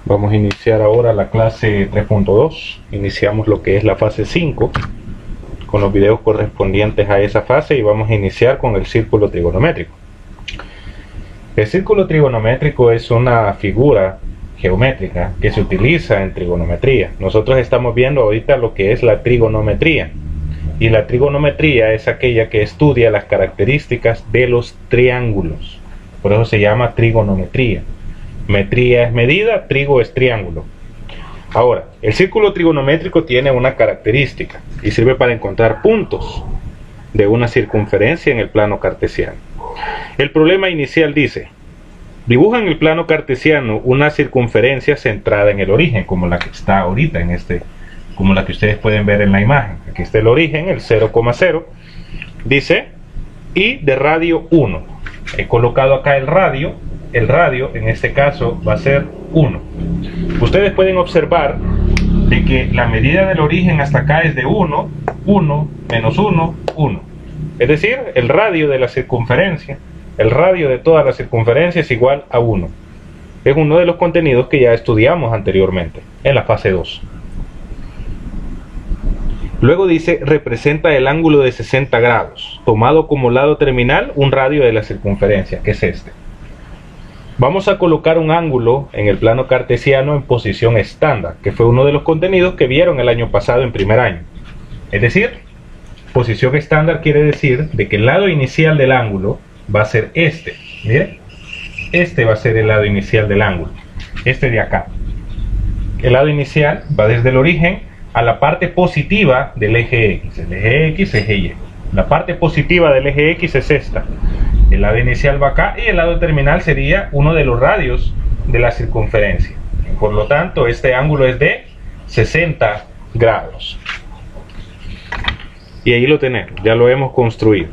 Vamos a iniciar ahora la clase 3.2. Iniciamos lo que es la fase 5 con los videos correspondientes a esa fase y vamos a iniciar con el círculo trigonométrico. El círculo trigonométrico es una figura geométrica que se utiliza en trigonometría. Nosotros estamos viendo ahorita lo que es la trigonometría, y la trigonometría es aquella que estudia las características de los triángulos. Por eso se llama trigonometría. Metría es medida, trigo es triángulo. Ahora, el círculo trigonométrico tiene una característica y sirve para encontrar puntos de una circunferencia en el plano cartesiano. El problema inicial dice: dibuja en el plano cartesiano una circunferencia centrada en el origen, como la que está ahorita como la que ustedes pueden ver en la imagen. Aquí está el origen, el 0,0, dice, y de radio 1. He colocado acá el radio en este caso va a ser 1. Ustedes pueden observar de que la medida del origen hasta acá es de 1, 1, menos 1, 1. Es decir, el radio de la circunferencia, el radio de toda la circunferencia es igual a 1. Es uno de los contenidos que ya estudiamos anteriormente, en la fase 2. Luego dice, representa el ángulo de 60 grados, tomado como lado terminal un radio de la circunferencia, que es este. Vamos a colocar un ángulo en el plano cartesiano en posición estándar, que fue uno de los contenidos que vieron el año pasado en primer año. Es decir, posición estándar quiere decir de que el lado inicial del ángulo va a ser este. Miren, este va a ser el lado inicial del ángulo, este de acá. El lado inicial va desde el origen a la parte positiva del eje X. El eje X, eje Y. La parte positiva del eje X es esta. El lado inicial va acá y el lado terminal sería uno de los radios de la circunferencia. Por lo tanto, este ángulo es de 60 grados. Y ahí lo tenemos, ya lo hemos construido.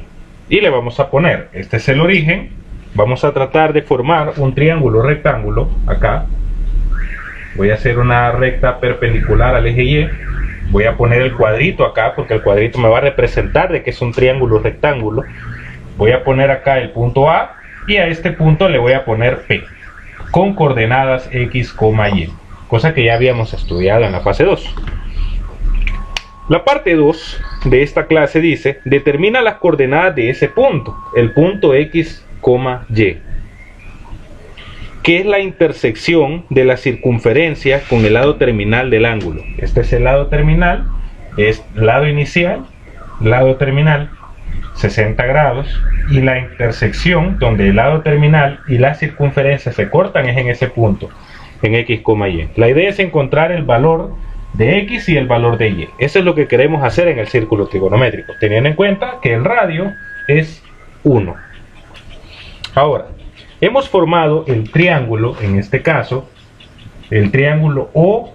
Y le vamos a poner, este es el origen. Vamos a tratar de formar un triángulo rectángulo acá. Voy a hacer una recta perpendicular al eje Y. Voy a poner el cuadrito acá porque el cuadrito me va a representar de que es un triángulo rectángulo. Voy a poner acá el punto A y a este punto le voy a poner P con coordenadas X, Y, cosa que ya habíamos estudiado en la fase 2. La parte 2 de esta clase dice, determina las coordenadas de ese punto, el punto X, Y, que es la intersección de la circunferencia con el lado terminal del ángulo. Este es el lado terminal, es lado inicial, lado terminal, 60 grados, y la intersección donde el lado terminal y la circunferencia se cortan es en ese punto, en X, Y. La idea es encontrar el valor de X y el valor de Y. Eso es lo que queremos hacer en el círculo trigonométrico, teniendo en cuenta que el radio es 1. Ahora, hemos formado el triángulo, en este caso, el triángulo OPA,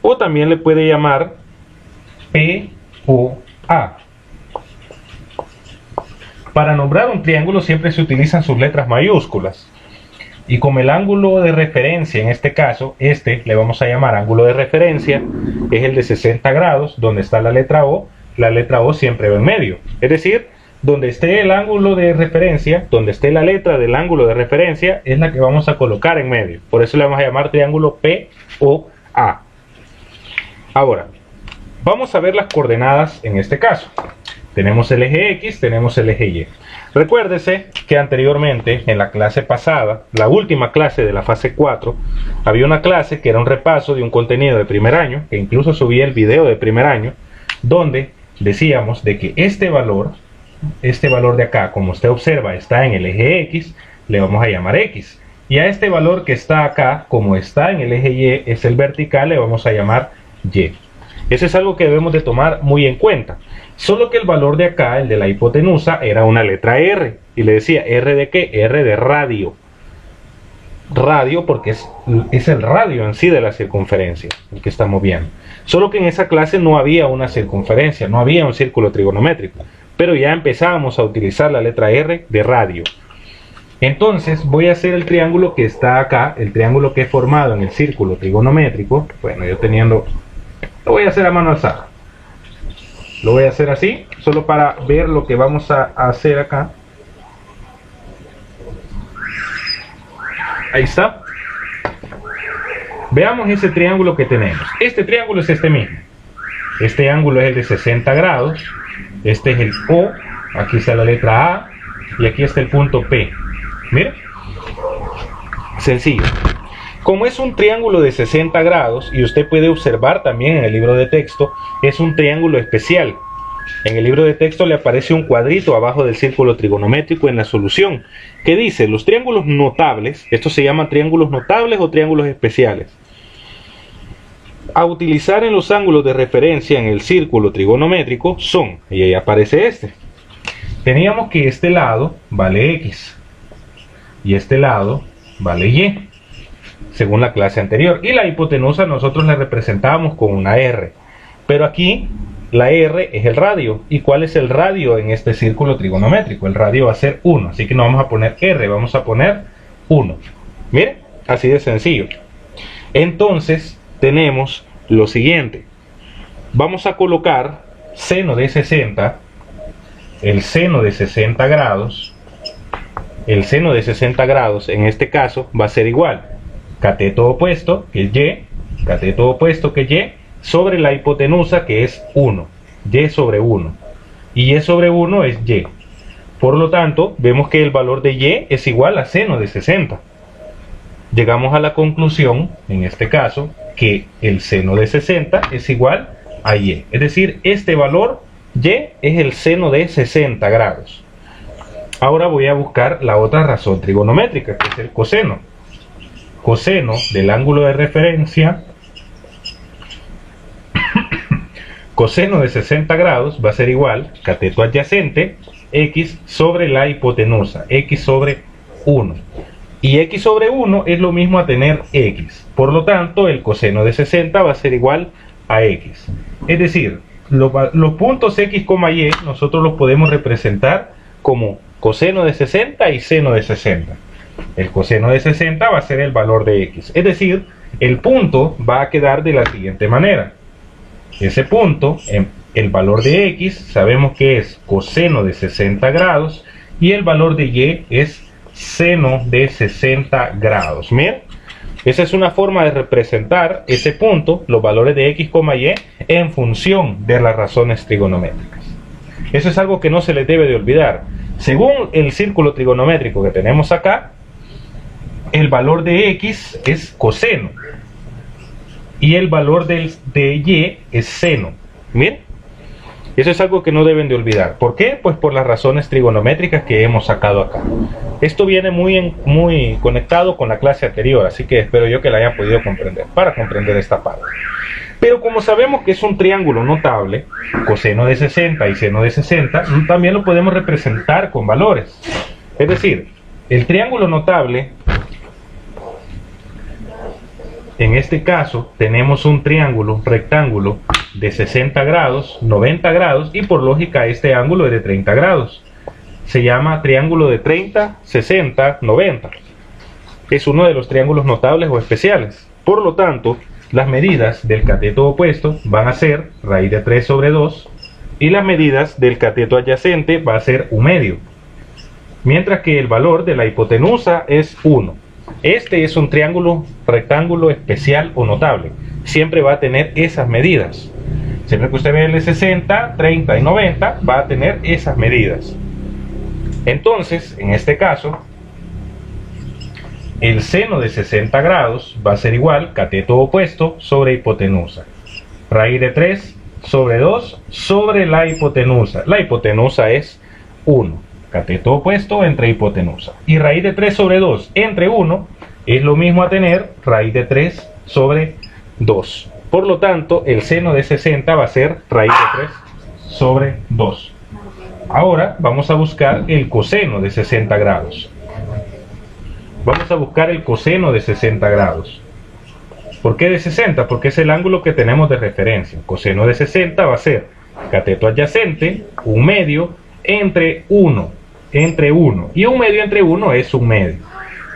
o también le puede llamar POA. Para nombrar un triángulo siempre se utilizan sus letras mayúsculas. Y como el ángulo de referencia, en este caso, le vamos a llamar ángulo de referencia, es el de 60 grados, donde está la letra O siempre va en medio. Es decir, donde esté el ángulo de referencia, donde esté la letra del ángulo de referencia, es la que vamos a colocar en medio. Por eso le vamos a llamar triángulo POA. Ahora, vamos a ver las coordenadas en este caso. Tenemos el eje X, tenemos el eje Y. Recuérdese que anteriormente, en la clase pasada, la última clase de la fase 4, había una clase que era un repaso de un contenido de primer año, que incluso subí el video de primer año, donde decíamos de que este valor de acá, como usted observa, está en el eje X, le vamos a llamar X. Y a este valor que está acá, como está en el eje Y, es el vertical, le vamos a llamar Y. Eso es algo que debemos de tomar muy en cuenta. Solo que el valor de acá, el de la hipotenusa, era una letra R. Y le decía, ¿R de qué? R de radio. Radio porque es el radio en sí de la circunferencia, el que estamos viendo. Solo que en esa clase no había una circunferencia, no había un círculo trigonométrico. Pero ya empezábamos a utilizar la letra R de radio. Entonces voy a hacer el triángulo que está acá, el triángulo que he formado en el círculo trigonométrico. Bueno, yo teniendo... Lo voy a hacer a mano alzada. Lo voy a hacer así, solo para ver lo que vamos a hacer acá. Ahí está. Veamos ese triángulo que tenemos. Este triángulo es este mismo. Este ángulo es el de 60 grados. Este es el O. Aquí está la letra A. Y aquí está el punto P. Mira. Sencillo. Como es un triángulo de 60 grados, y usted puede observar también en el libro de texto, es un triángulo especial. En el libro de texto le aparece un cuadrito abajo del círculo trigonométrico en la solución, que dice, los triángulos notables, estos se llaman triángulos notables o triángulos especiales, a utilizar en los ángulos de referencia en el círculo trigonométrico son, y ahí aparece este. Teníamos que este lado vale X, y este lado vale Y, según la clase anterior, y la hipotenusa nosotros la representábamos con una R, pero aquí la R es el radio. ¿Y cuál es el radio en este círculo trigonométrico? El radio va a ser 1, así que no vamos a poner R, vamos a poner 1. Miren, así de sencillo. Entonces tenemos lo siguiente, vamos a colocar seno de 60, el seno de 60 grados, el seno de 60 grados en este caso va a ser igual cateto opuesto, que es Y, cateto opuesto, que es Y, sobre la hipotenusa, que es 1, Y sobre 1, y Y sobre 1 es Y. Por lo tanto, vemos que el valor de Y es igual a seno de 60. Llegamos a la conclusión, en este caso, que el seno de 60 es igual a Y. Es decir, este valor Y es el seno de 60 grados. Ahora voy a buscar la otra razón trigonométrica, que es el coseno. Coseno del ángulo de referencia, coseno de 60 grados va a ser igual cateto adyacente, X sobre la hipotenusa, X sobre 1. Y X sobre 1 es lo mismo a tener X. Por lo tanto, el coseno de 60 va a ser igual a X. Es decir, los puntos X, Y nosotros los podemos representar como coseno de 60 y seno de 60. El coseno de 60 va a ser el valor de X. Es decir, el punto va a quedar de la siguiente manera. Ese punto, el valor de X, sabemos que es coseno de 60 grados y el valor de Y es seno de 60 grados. Miren, esa es una forma de representar ese punto, los valores de X, Y, en función de las razones trigonométricas. Eso es algo que no se les debe de olvidar. Según el círculo trigonométrico que tenemos acá, el valor de X es coseno y el valor de Y es seno. Miren, eso es algo que no deben de olvidar. ¿Por qué? Pues por las razones trigonométricas que hemos sacado acá. Esto viene muy conectado con la clase anterior, así que espero yo que la hayan podido comprender, para comprender esta parte. Pero como sabemos que es un triángulo notable, coseno de 60 y seno de 60, también lo podemos representar con valores. Es decir, el triángulo notable, en este caso, tenemos un triángulo rectángulo de 60 grados, 90 grados, y por lógica este ángulo es de 30 grados. Se llama triángulo de 30, 60, 90. Es uno de los triángulos notables o especiales. Por lo tanto, las medidas del cateto opuesto van a ser raíz de 3 sobre 2 y las medidas del cateto adyacente va a ser 1 medio. Mientras que el valor de la hipotenusa es 1. Este es un triángulo rectángulo especial o notable. Siempre va a tener esas medidas. Siempre que usted ve el de 60, 30 y 90, va a tener esas medidas. Entonces, en este caso, el seno de 60 grados va a ser igual cateto opuesto sobre hipotenusa. Raíz de 3 sobre 2 sobre la hipotenusa. La hipotenusa es 1. Cateto opuesto entre hipotenusa. Y raíz de 3 sobre 2 entre 1 es lo mismo a tener raíz de 3 sobre 2. Por lo tanto, el seno de 60 va a ser raíz de 3 sobre 2. Ahora vamos a buscar el coseno de 60 grados. Vamos a buscar el coseno de 60 grados. ¿Por qué de 60? Porque es el ángulo que tenemos de referencia. Coseno de 60 va a ser cateto adyacente, 1 medio, entre 1. Entre 1. Y 1 medio entre 1 es 1 medio.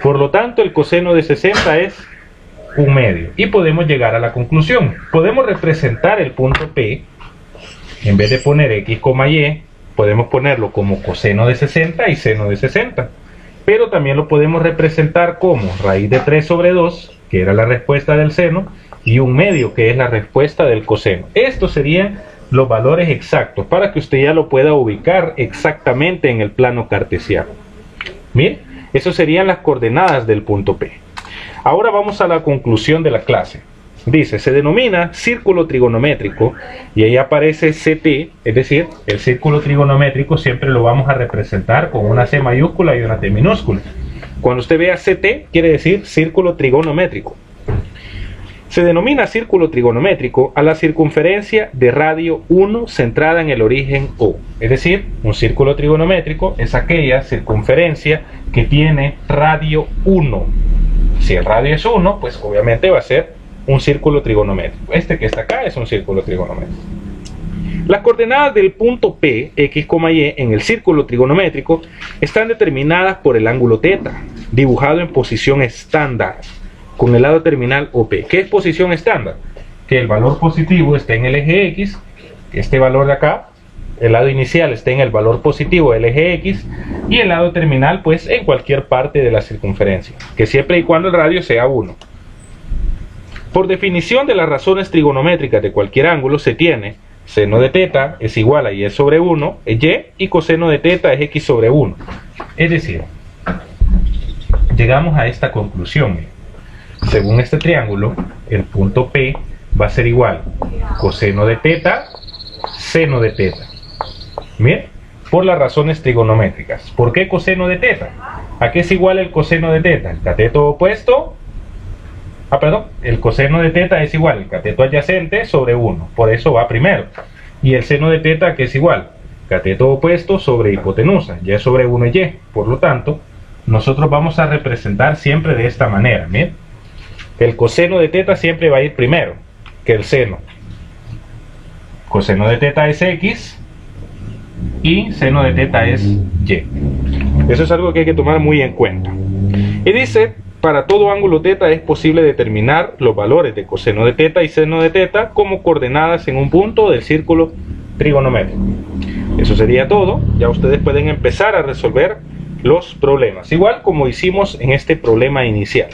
Por lo tanto, el coseno de 60 es 1 medio. Y podemos llegar a la conclusión. Podemos representar el punto P. En vez de poner X, Y, podemos ponerlo como coseno de 60 y seno de 60. Pero también lo podemos representar como raíz de 3 sobre 2 que era la respuesta del seno, y 1/2, que es la respuesta del coseno. Estos serían los valores exactos para que usted ya lo pueda ubicar exactamente en el plano cartesiano. Mire, esas serían las coordenadas del punto P. Ahora vamos a la conclusión de la clase. Dice, se denomina círculo trigonométrico y ahí aparece CT, es decir, el círculo trigonométrico siempre lo vamos a representar con una C mayúscula y una T minúscula. Cuando usted vea CT, quiere decir círculo trigonométrico. Se denomina círculo trigonométrico a la circunferencia de radio 1 centrada en el origen O. Es decir, un círculo trigonométrico es aquella circunferencia que tiene radio 1. Si el radio es 1, pues obviamente va a ser un círculo trigonométrico. Este que está acá es un círculo trigonométrico. Las coordenadas del punto P, X, Y en el círculo trigonométrico están determinadas por el ángulo θ, dibujado en posición estándar, con el lado terminal OP. ¿Qué es posición estándar? Que el valor positivo esté en el eje X, este valor de acá, el lado inicial esté en el valor positivo del eje X, y el lado terminal pues en cualquier parte de la circunferencia, que siempre y cuando el radio sea 1. Por definición de las razones trigonométricas de cualquier ángulo se tiene seno de θ es igual a y sobre 1, es y, y coseno de θ es x sobre 1. Es decir, llegamos a esta conclusión. Según este triángulo, el punto P va a ser igual coseno de θ, seno de θ. Bien, por las razones trigonométricas. ¿Por qué coseno de θ? ¿A qué es igual el coseno de θ? El cateto opuesto. El coseno de θ es igual al cateto adyacente sobre 1, por eso va primero. Y el seno de θ, que es igual, cateto opuesto sobre hipotenusa, y sobre 1 y. Por lo tanto, nosotros vamos a representar siempre de esta manera. ¿Bien? El coseno de θ siempre va a ir primero que el seno. Coseno de θ es x y seno de θ es y. Eso es algo que hay que tomar muy en cuenta. Y dice, para todo ángulo θ es posible determinar los valores de coseno de θ y seno de θ como coordenadas en un punto del círculo trigonométrico. Eso sería todo. Ya ustedes pueden empezar a resolver los problemas, igual como hicimos en este problema inicial.